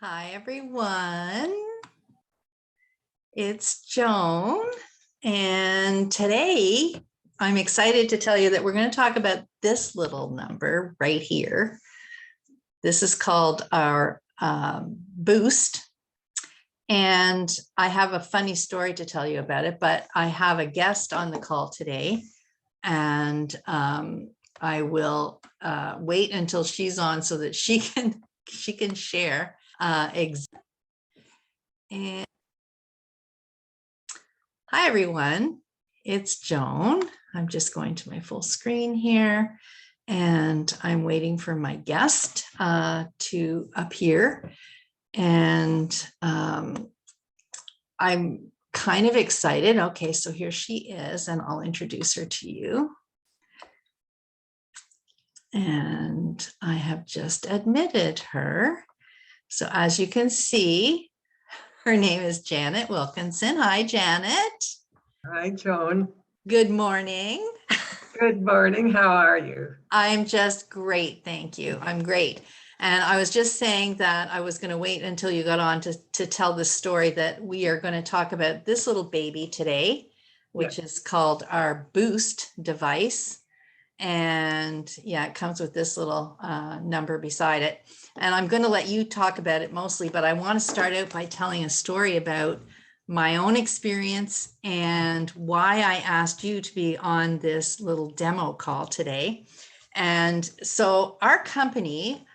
Hi, everyone. It's Joan. And today I'm excited to tell you that we're going to talk about this little number right here. This is called our boost. And I have a funny story to tell you about it, but I have a guest on the call today. And I will wait until she's on so that she can share and hi, everyone. It's Joan. I'm just going to my full screen here, and I'm waiting for my guest to appear. And I'm kind of excited. Okay, so here she is, and I'll introduce her to you. And I have just admitted her. So as you can see, her name is Janet Wilkinson. Hi, Janet. Hi, Joan. Good morning. Good morning. How are you? I'm just great. Thank you. I'm great. And I was just saying that I was going to wait until you got on to tell the story that we are going to talk about this little baby today, which is called our Boost device. And yeah, it comes with this little number beside it. And I'm going to let you talk about it mostly, but I want to start out by telling a story about my own experience and why I asked you to be on this little demo call today. And so our company,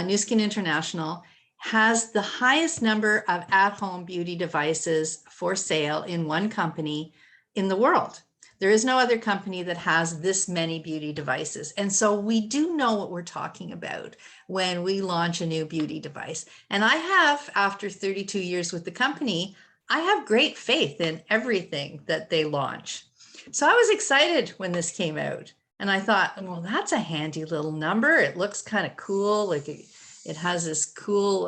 New Skin International, has the highest number of at-home beauty devices for sale in one company in the world. There is no other company that has this many beauty devices. And so we do know what we're talking about when we launch a new beauty device. And I have, after 32 years with the company, I have great faith in everything that they launch. So I was excited when this came out. And I thought, well, that's a handy little number. It looks kind of cool. Like it has this cool,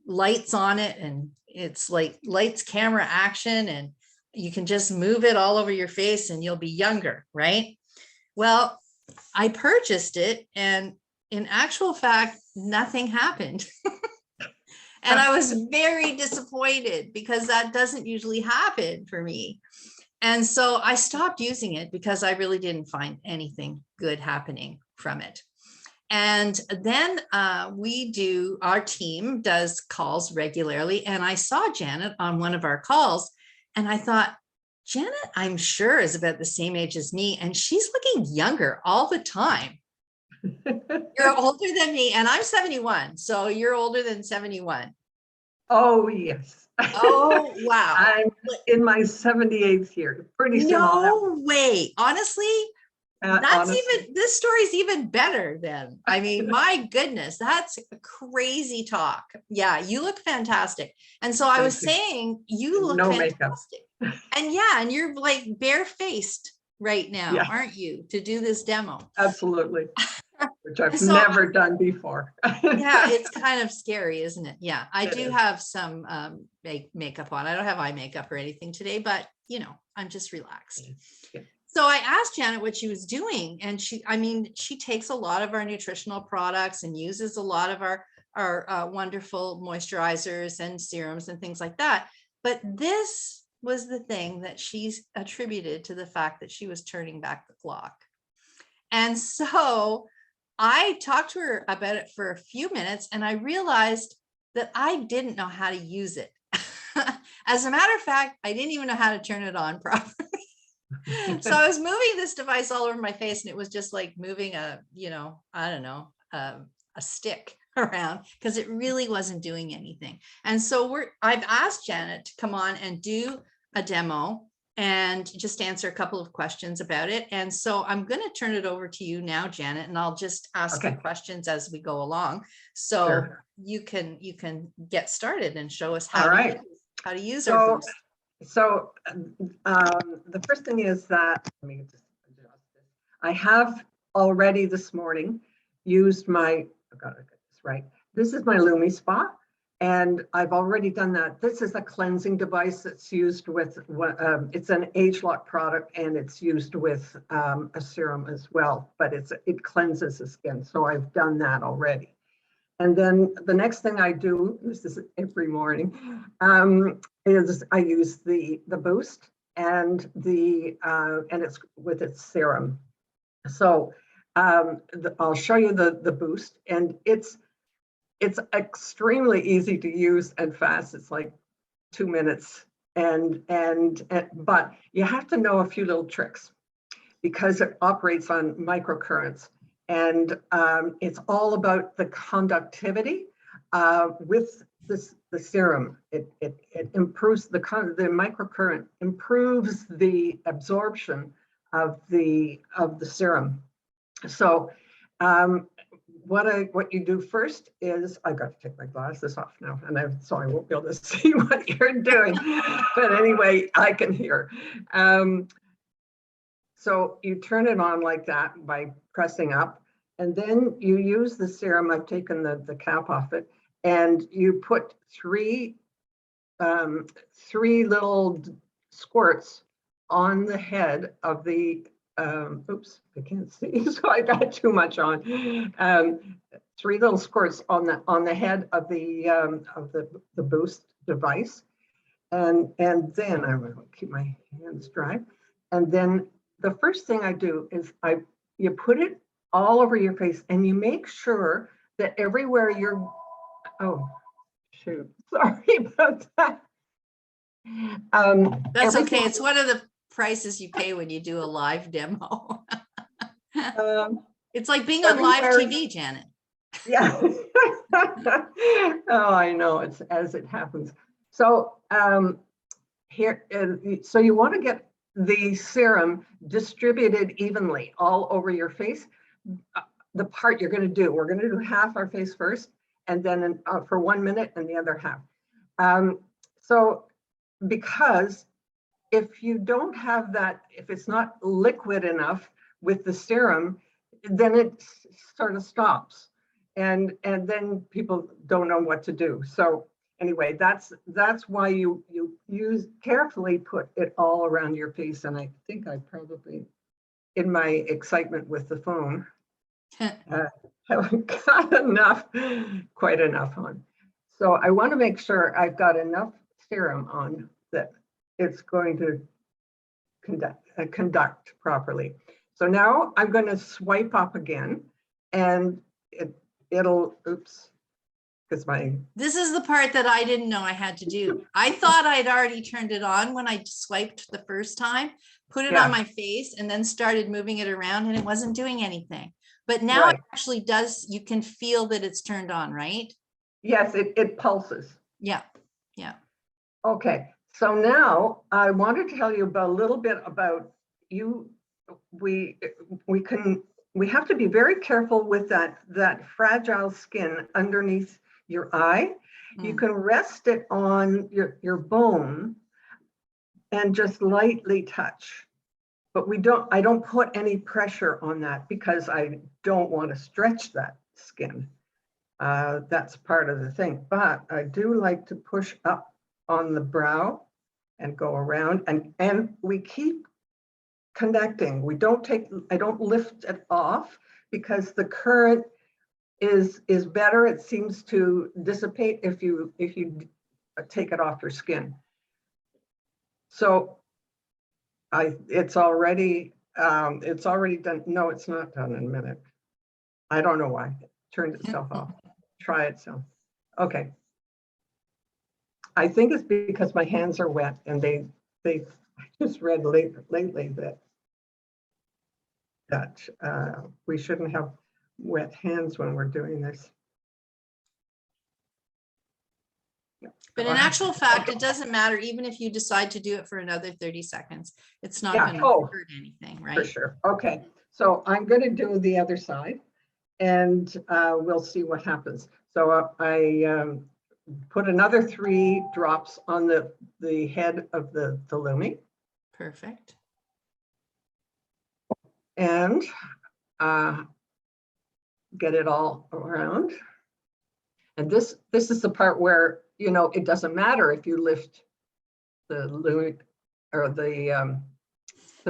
lights on it. And it's like lights, camera, action. And you can just move it all over your face and you'll be younger, right? Well, I purchased it and in actual fact, nothing happened. And I was very disappointed because that doesn't usually happen for me. And so I stopped using it because I really didn't find anything good happening from it. And then our team does calls regularly. And I saw Janet on one of our calls and I thought, Janet, I'm sure is about the same age as me. And she's looking younger all the time. You're older than me and I'm 71. So you're older than 71. Oh, yes. Oh, wow. I'm in my 78th year. Pretty soon. No way. Honestly, honestly. This story's even better then. I mean, my goodness, that's crazy talk. Yeah, you look fantastic. And so I was saying, you look fantastic. And yeah, and you're like barefaced right now, aren't you, to do this demo? Absolutely. Which I've never done before. Yeah, it's kind of scary, isn't it? Yeah, I do have some makeup on. I don't have eye makeup or anything today, but you know, I'm just relaxed. So I asked Janet what she was doing, and she takes a lot of our nutritional products and uses a lot of our wonderful moisturizers and serums and things like that. But this was the thing that she's attributed to the fact that she was turning back the clock. And so I talked to her about it for a few minutes and I realized that I didn't know how to use it. As a matter of fact, I didn't even know how to turn it on properly. So I was moving this device all over my face and it was just like moving a stick around because it really wasn't doing anything. And so I've asked Janet to come on and do a demo and just answer a couple of questions about it. And so I'm going to turn it over to you now, Janet, and I'll just ask you questions as we go along. So you can get started and show us how to use our Boost. So the first thing is that, let me just adjust this. I have already this morning used my, I've got to get this right. This is my Lumi Spa. And I've already done that. This is a cleansing device that's used with, it's an AgeLoc product and it's used with a serum as well, but it cleanses the skin. So I've done that already. And then the next thing I do, this is every morning, is I use the boost and it's with its serum. So I'll show you the boost, and it's extremely easy to use and fast. It's like 2 minutes, but you have to know a few little tricks because it operates on microcurrents, and it's all about the conductivity with the serum. It improves the microcurrent, improves the absorption of the serum. So what you do first is, I got to take my glasses off now, and so I won't be able to see what you're doing. But anyway, I can hear. So you turn it on like that by pressing up, and then you use the serum. I've taken the cap off it, and you put three little squirts on the head of the oops, I can't see, so I got too much on. 3 little squirts on the head of the boost device, and then I'm going to keep my hands dry. And then the first thing I do is you put it all over your face, and you make sure that everywhere you're, oh shoot, sorry about that. That's okay. It's one of the prices you pay when you do a live demo. It's like being on live TV, Janet. Yeah. Oh, I know, it's as it happens. So here, so you want to get the serum distributed evenly all over your face. The part you're going to do, we're going to do half our face first, and then for 1 minute, and the other half. So because if you don't have that, if it's not liquid enough with the serum, then it sort of stops, and then people don't know what to do. So anyway, that's why you carefully put it all around your face. And I think I probably, in my excitement with the phone, haven't got quite enough on. So I want to make sure I've got enough serum on that it's going to conduct properly. So now I'm going to swipe up again, and it'll, oops, because this is the part that I didn't know I had to do. I thought I'd already turned it on when I swiped the first time, put it on my face, and then started moving it around, and it wasn't doing anything. But now it actually does. You can feel that it's turned on, right? Yes, it pulses. Yeah, yeah. Okay, so now I want to tell you a little bit about you. We have to be very careful with that fragile skin underneath your eye. You can rest it on your bone and just lightly touch. But I don't put any pressure on that because I don't want to stretch that skin. That's part of the thing. But I do like to push up on the brow and go around, and we keep connecting. I don't lift it off because the current is better. It seems to dissipate if you take it off your skin. So it's already done. No, it's not done in a minute. I don't know why it turned itself off. Try it. So, okay. I think it's because my hands are wet, and I just read lately that we shouldn't have wet hands when we're doing this. But in actual fact, it doesn't matter even if you decide to do it for another 30 seconds. It's not going to hurt anything, right? For sure. Okay, so I'm going to do the other side, and we'll see what happens. So I put another 3 drops on the head of the Lumi. Perfect. And get it all around. And this is the part where, it doesn't matter if you lift the Lumi or the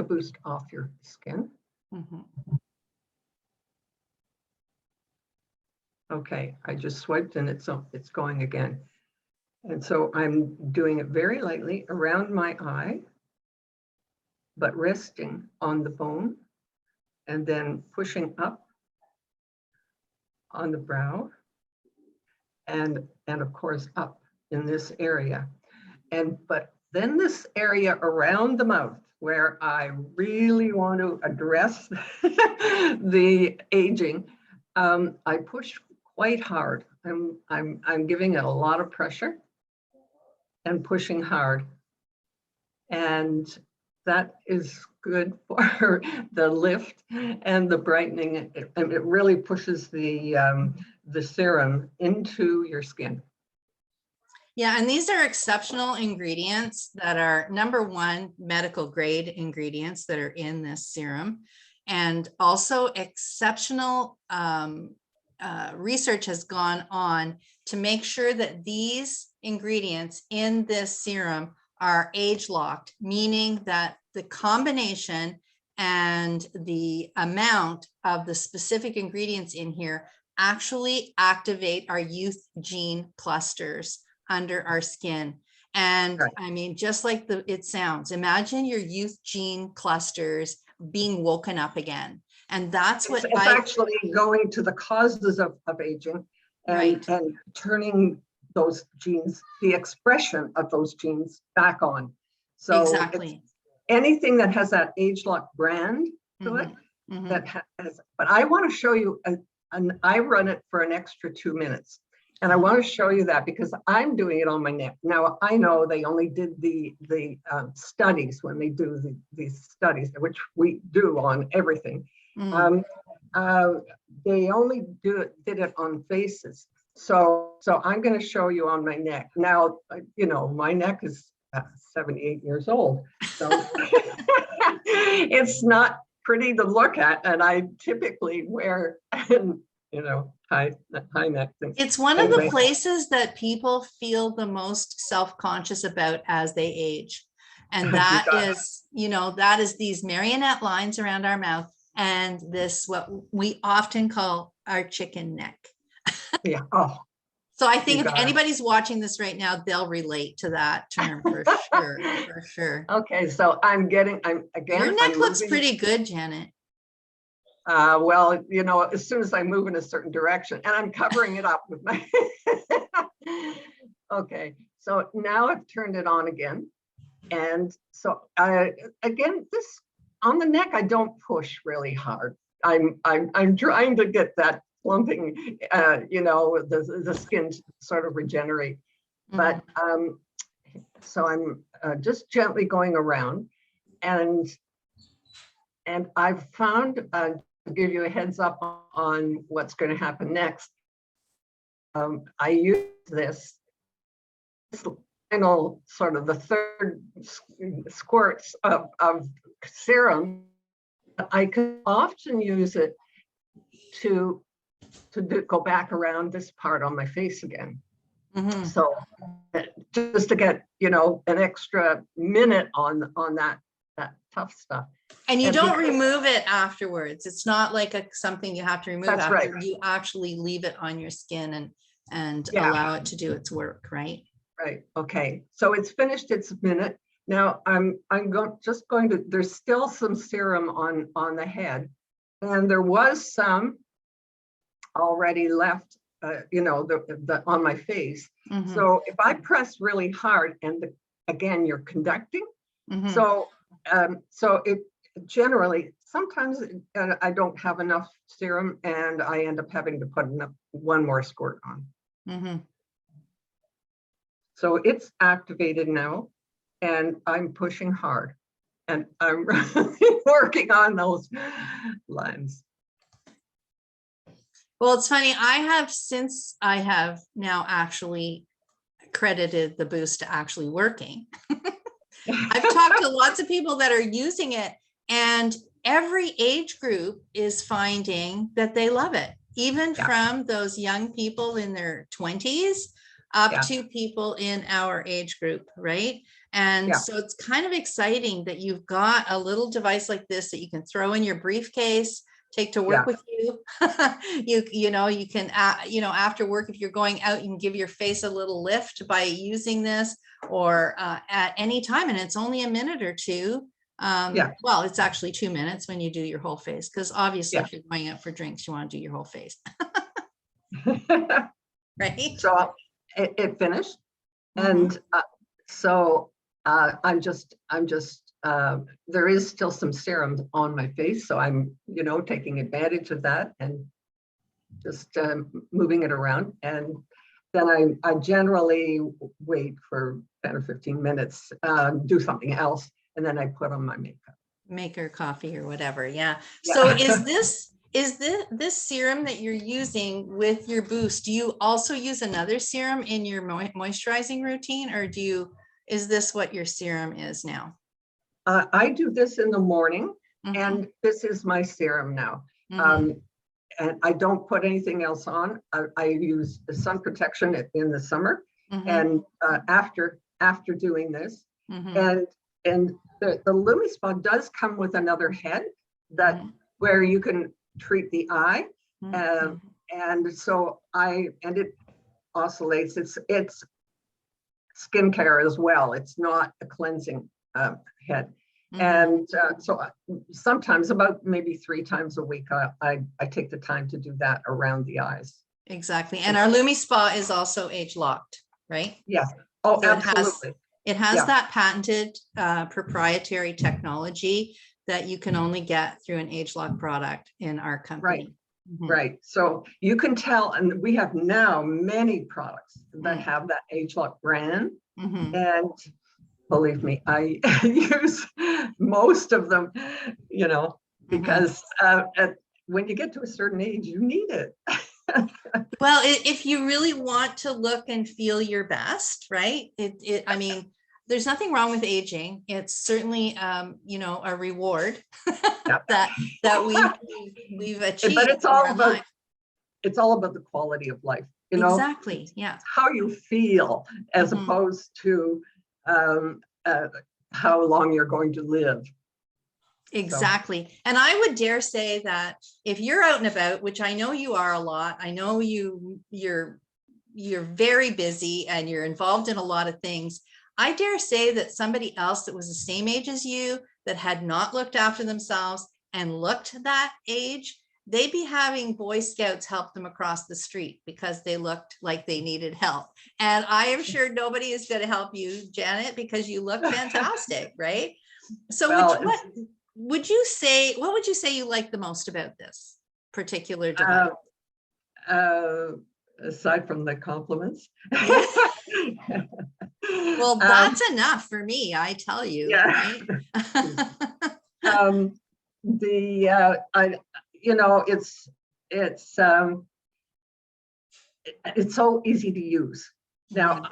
boost off your skin. Okay, I just swiped and it's going again. And so I'm doing it very lightly around my eye, but resting on the bone and then pushing up on the brow and of course up in this area. But then this area around the mouth where I really want to address the aging, I push quite hard. I'm giving it a lot of pressure and pushing hard. And that is good for the lift and the brightening. And it really pushes the serum into your skin. Yeah, and these are exceptional ingredients that are, number one, medical grade ingredients that are in this serum. And also exceptional research has gone on to make sure that these ingredients in this serum are age locked, meaning that the combination and the amount of the specific ingredients in here actually activate our youth gene clusters under our skin. And Right. I mean, just like it sounds, imagine your youth gene clusters being woken up again. And that's what it's actually going to the causes of aging and turning those genes, the expression of those genes back on. So exactly. Anything that has that AgeLoc brand to it, that has, but I want to show you, I run it for an extra 2 minutes. And I want to show you that because I'm doing it on my neck. Now, I know they only did the studies when they do these studies, which we do on everything. They only did it on faces. So I'm going to show you on my neck. Now, you know, my neck is 78 years old. So it's not pretty to look at. And I typically wear, you know, high neck things. It's one of the places that people feel the most self-conscious about as they age. And that is, you know, that is these marionette lines around our mouth and this, what we often call our chicken neck. Yeah. Oh. So I think if anybody's watching this right now, they'll relate to that term for sure, for sure. Okay, so I'm again. Your neck looks pretty good, Janet. Well, you know, as soon as I move in a certain direction, and I'm covering it up with my. Okay, so now I've turned it on again, and so again, this on the neck, I don't push really hard. I'm trying to get that plumping, you know, the skin to sort of regenerate. But so I'm just gently going around, and I've found, to give you a heads up on what's going to happen next. I use this final sort of the third squirts of serum. I can often use it to go back around this part on my face again. So just to get, you know, an extra minute on that tough stuff. And you don't remove it afterwards. It's not like something you have to remove after. Right. You actually leave it on your skin and allow it to do its work, right? Right. Okay. So it's finished its minute. Now I'm just going to, there's still some serum on the head, and there was some already left, you know, the on my face. So if I press really hard, and again, you're conducting. So it generally, sometimes I don't have enough serum and I end up having to put one more squirt on. So it's activated now, and I'm pushing hard, and I'm really working on those lines. Well, it's funny. Since I have now actually credited the boost to actually working. I've talked to lots of people that are using it, and every age group is finding that they love it, even from those young people in their 20s up to people in our age group, right? And so it's kind of exciting that you've got a little device like this that you can throw in your briefcase take to work with you. You know, you can, you know, after work, if you're going out, you can give your face a little lift by using this, or at any time. And it's only a minute or two. Well, it's actually 2 minutes when you do your whole face, because obviously if you're going out for drinks, you want to do your whole face. Right. So it finished. And there is still some serum on my face. So I'm, you know, taking advantage of that and just moving it around. And then I generally wait for 10 or 15 minutes, do something else, and then I put on my makeup. Make her coffee or whatever. Yeah. So is this serum that you're using with your boost, do you also use another serum in your moisturizing routine, or is this what your serum is now? I do this in the morning, and this is my serum now. And I don't put anything else on. I use the sun protection in the summer, and after doing this, and the LumiSpa does come with another head that where you can treat the eye, and so it oscillates. It's skincare as well. It's not a cleansing head. And so sometimes, about maybe 3 times a week, I take the time to do that around the eyes. Exactly. And our LumiSpa is also age locked, right? Yes. Oh, So absolutely. It has that patented proprietary technology that you can only get through an AgeLoc product in our company. Right. So you can tell, and we have now many products that have that AgeLoc brand. And believe me, I use most of them, you know, because when you get to a certain age, you need it. Well, if you really want to look and feel your best, right? I mean, there's nothing wrong with aging. It's certainly, you know, a reward that we've achieved. But it's all about the quality of life, you know. Exactly. Yeah. How you feel, as opposed to how long you're going to live. Exactly. So. And I would dare say that if you're out and about, which I know you are a lot, I know you're very busy and you're involved in a lot of things. I dare say that somebody else that was the same age as you, that had not looked after themselves and looked that age, they'd be having Boy Scouts help them across the street because they looked like they needed help. And I am sure nobody is going to help you, Janet, because you look fantastic, right? So what would you say you like the most about this particular device? Aside from the compliments. Well, that's enough for me, I tell you. Yeah. Right? You know, it's so easy to use. Now,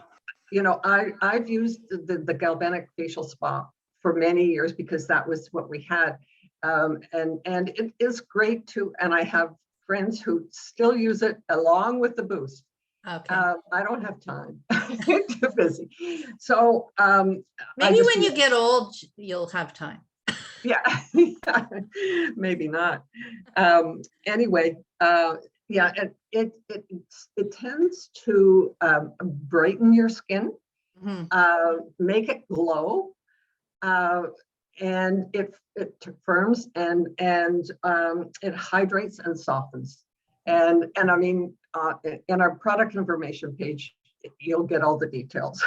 you know, I've used the galvanic facial spa for many years because that was what we had, and it is great too. And I have friends who still use it along with the boost. Okay. I don't have time. I'm too busy. So maybe when you get old, you'll have time. Yeah, maybe not. Anyway, yeah, it tends to brighten your skin, make it glow, and it firms and it hydrates and softens. And I mean, in our product information page, you'll get all the details.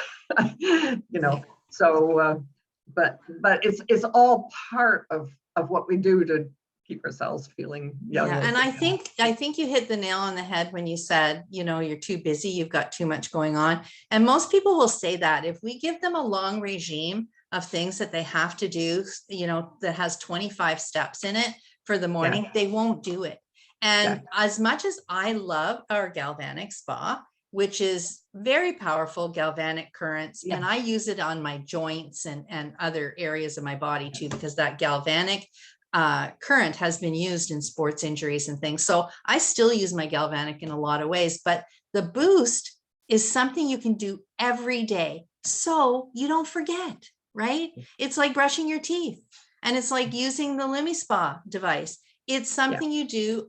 You know, so. But it's all part of what we do to keep ourselves feeling young. Yeah, and I think you hit the nail on the head when you said, you know, you're too busy, you've got too much going on. And most people will say that if we give them a long regime of things that they have to do, you know, that has 25 steps in it for the morning, they won't do it. And as much as I love our galvanic spa, which is very powerful galvanic currents. And I use it on my joints and other areas of my body too, because that galvanic current has been used in sports injuries and things. So I still use my galvanic in a lot of ways, but the boost is something you can do every day. So you don't forget, right? It's like brushing your teeth, and it's like using the LumiSpa device. It's something you do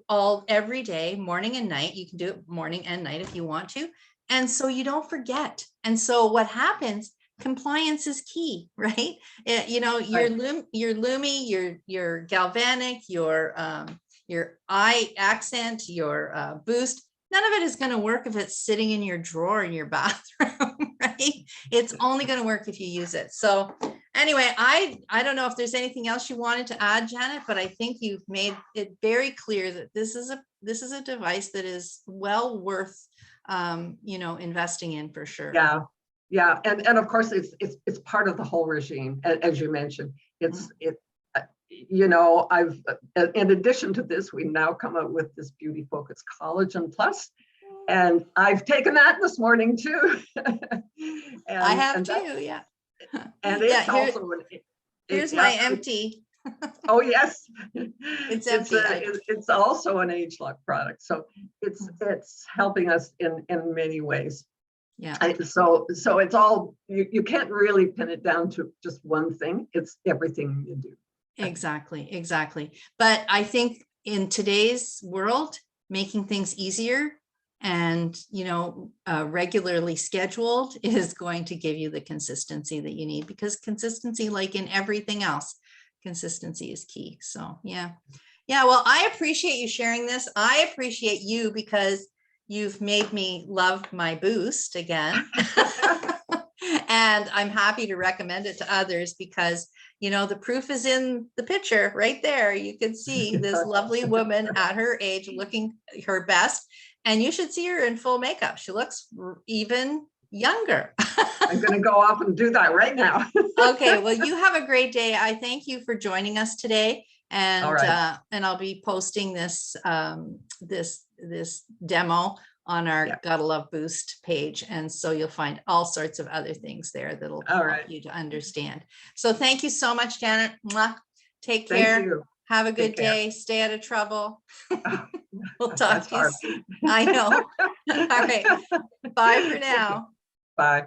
every day, morning and night. You can do it morning and night if you want to. And so you don't forget. And so what happens, compliance is key, right? You know, your Lumi, your galvanic, your eye accent, your boost, none of it is going to work if it's sitting in your drawer in your bathroom, right? It's only going to work if you use it. So anyway, I don't know if there's anything else you wanted to add, Janet, but I think you've made it very clear that this is a device that is well worth you know, investing in for sure. Yeah. Yeah. And of course it's part of the whole regime, as you mentioned. You know, I've in addition to this, we now come out with this Beauty Focus Collagen Plus. And I've taken that this morning too. I have too, yeah. And it's also here's my empty. Oh yes, it's empty. It's also an AgeLoc product, so it's helping us in many ways. Yeah. So it's all, you can't really pin it down to just one thing. It's everything you do. Exactly. But I think in today's world, making things easier and, you know, regularly scheduled is going to give you the consistency that you need, because consistency, like in everything else, consistency is key. So yeah. Well, I appreciate you sharing this. I appreciate you because you've made me love my boost again. And I'm happy to recommend it to others because, you know, the proof is in the picture right there. You can see this lovely woman at her age looking her best, and you should see her in full makeup. She looks even younger. I'm going to go off and do that right now. Okay, well, you have a great day. I thank you for joining us today. And and I'll be posting this this demo on our Gotta Love Boost page. And so you'll find all sorts of other things there that'll help you to understand. So thank you so much, Janet. Mwah. Take care. Thank you. Have a good day. Stay out of trouble. We'll talk to you soon. I know. All right. Bye for now. Bye.